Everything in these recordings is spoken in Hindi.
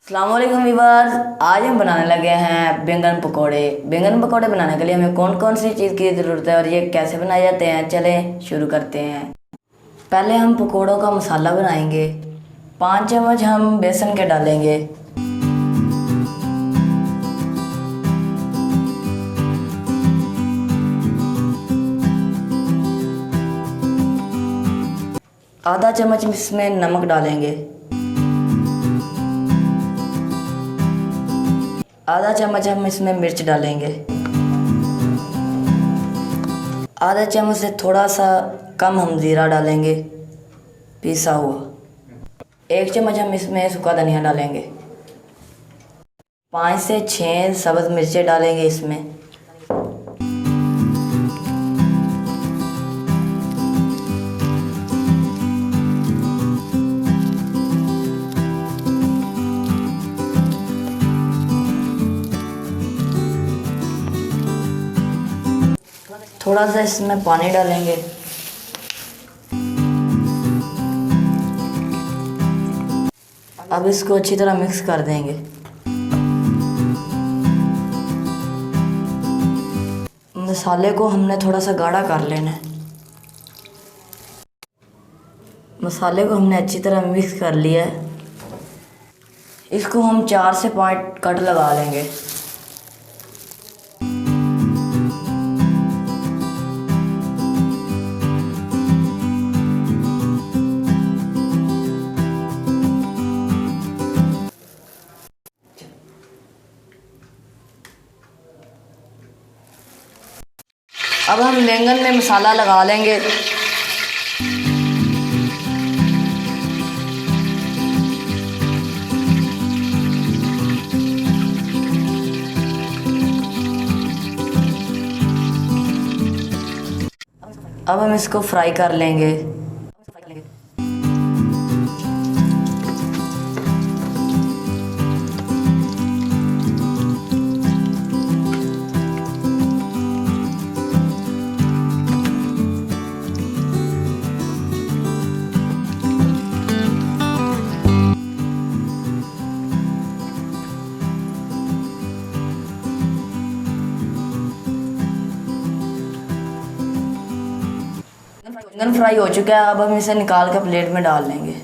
अस्सलाम वालेकुम वीवर्स, आज हम बनाने लगे हैं बैंगन पकोड़े। बैंगन पकोड़े बनाने के लिए हमें कौन कौन सी चीज़ की ज़रूरत है और ये कैसे बनाए जाते हैं, चलें शुरू करते हैं। पहले हम पकोड़ों का मसाला बनाएंगे। 5 चम्मच हम बेसन के डालेंगे। आधा चम्मच इसमें नमक डालेंगे। आधा चम्मच हम इसमें मिर्च डालेंगे। आधा चम्मच से थोड़ा सा कम हम ज़ीरा डालेंगे पिसा हुआ। 1 चम्मच हम इसमें सूखा धनिया डालेंगे। 5 से 6 सब्ज़ मिर्चें डालेंगे इसमें। थोड़ा सा इसमें पानी डालेंगे। अब इसको अच्छी तरह मिक्स कर देंगे। मसाले को हमने थोड़ा सा गाढ़ा कर लेना है। मसाले को हमने अच्छी तरह मिक्स कर लिया है। इसको हम 4 से 5 कट लगा लेंगे। अब हम बैंगन में मसाला लगा लेंगे। अब हम इसको फ्राई कर लेंगे। बैंगन फ्राई हो चुका है। अब हम इसे निकाल कर प्लेट में डाल लेंगे।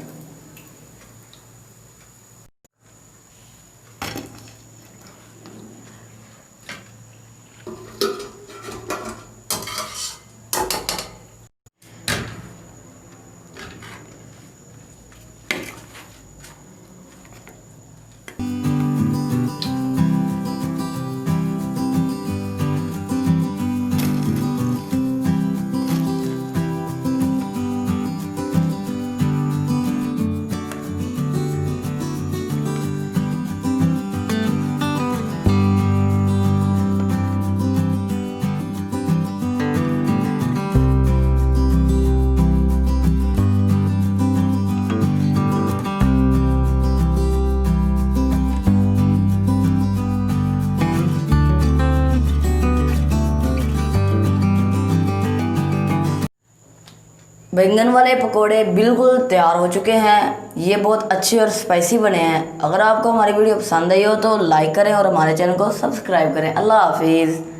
बैंगन वाले पकोड़े बिल्कुल तैयार हो चुके हैं। ये बहुत अच्छे और स्पाइसी बने हैं। अगर आपको हमारी वीडियो पसंद आई हो तो लाइक करें और हमारे चैनल को सब्सक्राइब करें। अल्लाह हाफिज़।